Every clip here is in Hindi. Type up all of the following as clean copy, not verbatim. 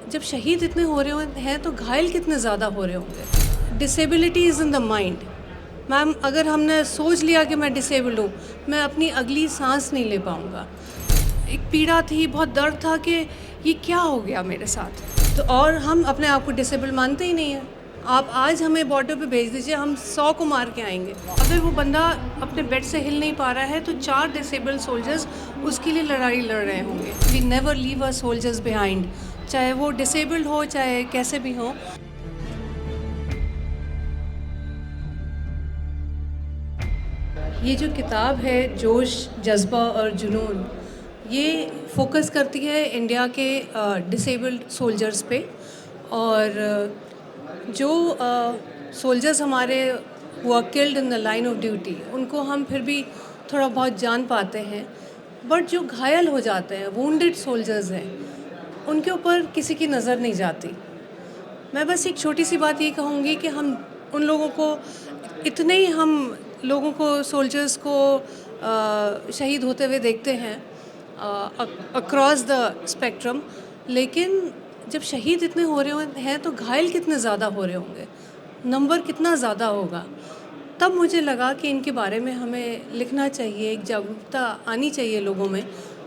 जब शहीद इतने हो रहे हैं तो घायल कितने ज़्यादा हो रहे होंगे। Disability is in the mind. Ma'am, अगर हमने सोच लिया कि मैं डिसेबल्ड हूँ, मैं अपनी अगली सांस नहीं ले पाऊँगा। एक पीड़ा थी, बहुत दर्द था कि ये क्या हो गया मेरे साथ। तो और हम अपने आप को डिसेबल मानते ही नहीं हैं। आप आज हमें बॉर्डर पे भेज दीजिए, हम 100 को मार के आएंगे। अगर वो बंदा अपने बेड से हिल नहीं पा रहा है तो 4 डिसेबल्ड सोल्जर्स उसके लिए लड़ाई लड़ रहे होंगे। We never leave our soldiers behind, चाहे वो डिसेबल्ड हो चाहे कैसे भी हो। ये जो किताब है जोश, जज्बा और जुनून, ये फोकस करती है इंडिया के डिसेबल्ड सोल्जर्स पे। और जो सोल्जर्स हमारे हुआ killed in the line of duty, उनको हम फिर भी थोड़ा बहुत जान पाते हैं, बट जो घायल हो जाते हैं, वुंडेड सोल्जर्स हैं, उनके ऊपर किसी की नज़र नहीं जाती। मैं बस एक छोटी सी बात ये कहूँगी कि हम उन लोगों को इतने ही हम लोगों को, सोल्जर्स को शहीद होते हुए देखते हैं अक्रॉस द स्पेक्ट्रम, लेकिन जब शहीद इतने हो रहे हैं तो घायल कितने ज़्यादा हो रहे होंगे, नंबर कितना ज़्यादा होगा। तब मुझे लगा कि इनके बारे में हमें लिखना चाहिए, एक जागरूकता आनी चाहिए लोगों में।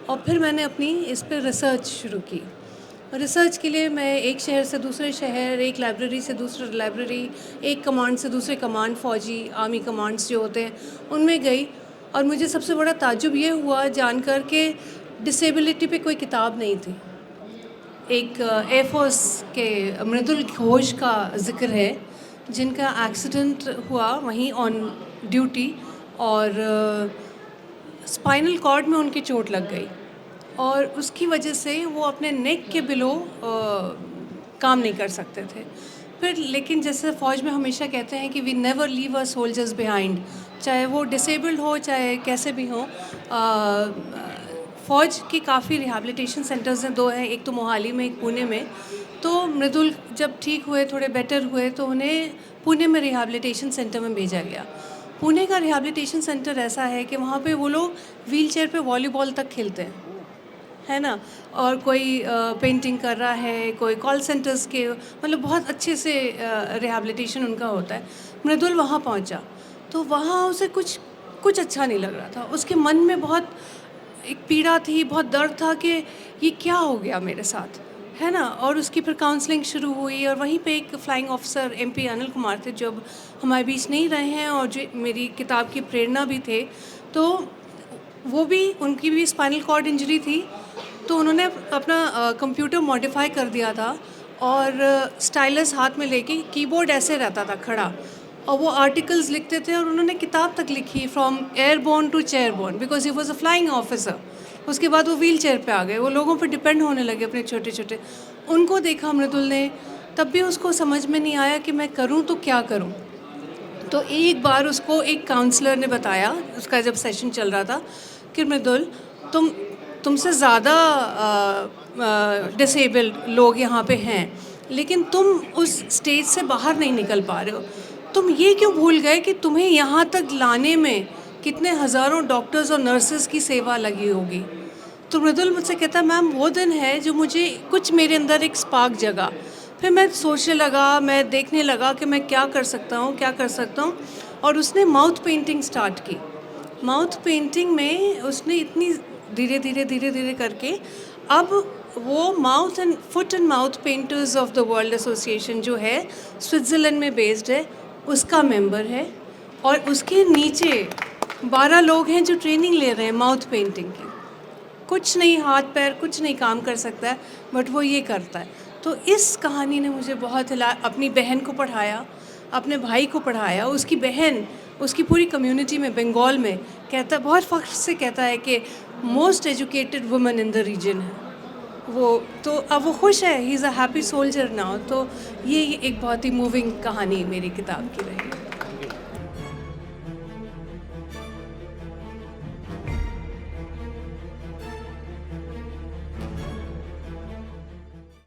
और फिर मैंने अपनी इस पर रिसर्च शुरू की। रिसर्च के लिए मैं एक शहर से दूसरे शहर, एक लाइब्रेरी से दूसरी लाइब्रेरी, एक कमांड से दूसरे कमांड, फ़ौजी आर्मी कमांड्स जो होते हैं उनमें गई। और मुझे सबसे बड़ा ताज्जुब ये हुआ जानकर के डिसेबिलिटी पे कोई किताब नहीं थी। एक एयरफोर्स के मृदुल घोष का जिक्र है, जिनका एक्सीडेंट हुआ वहीं ऑन ड्यूटी, और स्पाइनल कॉर्ड में उनकी चोट लग गई और उसकी वजह से वो अपने नेक के बिलो काम नहीं कर सकते थे। फिर लेकिन जैसे फ़ौज में हमेशा कहते हैं कि we never leave our soldiers behind, चाहे वो डिसेबल्ड हो चाहे कैसे भी हो। फ़ौज की काफ़ी रिहैबिलिटेशन सेंटर्स हैं, 2 हैं, एक तो मोहाली में, एक पुणे में। तो मृदुल जब ठीक हुए, थोड़े बेटर हुए, तो उन्हें पुणे में रिहैबिलिटेशन सेंटर में भेजा गया। पुणे का रिहैबिलिटेशन सेंटर ऐसा है कि वहाँ पे वो लोग व्हील चेयर पर वॉलीबॉल तक खेलते हैं, है ना। और कोई पेंटिंग कर रहा है, कोई कॉल सेंटर्स के, मतलब बहुत अच्छे से रिहैबिलिटेशन उनका होता है। मृदुल वहाँ पहुँचा तो वहाँ उसे कुछ अच्छा नहीं लग रहा था। उसके मन में बहुत एक पीड़ा थी, बहुत दर्द था कि ये क्या हो गया मेरे साथ, है ना। और उसकी फिर काउंसलिंग शुरू हुई और वहीं पे एक flying officer MP Anil Kumar थे, जो अब हमारे बीच नहीं रहे हैं और जो मेरी किताब की प्रेरणा भी थे। तो वो भी, उनकी भी स्पाइनल कॉर्ड इंजरी थी, तो उन्होंने अपना कंप्यूटर मॉडिफाई कर दिया था और स्टाइलस हाथ में लेके, कीबोर्ड ऐसे रहता था खड़ा, और वो आर्टिकल्स लिखते थे। और उन्होंने किताब तक लिखी, from airborne to chairborne, because he was a flying officer. उसके बाद वो व्हील चेयर पर आ गए, वो लोगों पर डिपेंड होने लगे अपने छोटे छोटे। उनको देखा मृदुल ने, तब भी उसको समझ में नहीं आया कि मैं करूँ तो क्या करूँ। तो एक बार उसको एक काउंसलर ने बताया, उसका जब सेशन चल रहा था, कि मृदुल, तुमसे ज़्यादा डिसेबल्ड लोग यहाँ पे हैं, लेकिन तुम उस स्टेज से बाहर नहीं निकल पा रहे हो। तुम ये क्यों भूल गए कि तुम्हें यहाँ तक लाने में कितने हज़ारों डॉक्टर्स और नर्सेस की सेवा लगी होगी। तो मृदुल मुझसे कहता, मैम वो दिन है जो मुझे कुछ, मेरे अंदर एक स्पार्क जगा। फिर मैं सोचने लगा, मैं देखने लगा कि मैं क्या कर सकता हूँ। और उसने माउथ पेंटिंग स्टार्ट की। माउथ पेंटिंग में उसने इतनी धीरे धीरे करके, अब वो mouth and foot and mouth painters of the world association जो है, स्विट्ज़रलैंड में बेस्ड है, उसका मेंबर है। और उसके नीचे 12 लोग हैं जो ट्रेनिंग ले रहे हैं माउथ पेंटिंग की। कुछ नहीं, हाथ पैर कुछ नहीं काम कर सकता है, बट वो ये करता है। तो इस कहानी ने मुझे बहुत हिला। अपनी बहन को पढ़ाया, अपने भाई को पढ़ाया, उसकी बहन, उसकी पूरी कम्युनिटी में, बंगाल में, कहता, बहुत फ़ख्र से कहता है कि most educated woman in the region है वो। तो अब वो खुश है, he is a happy soldier now. तो ये एक बहुत ही मूविंग कहानी मेरी किताब की रही।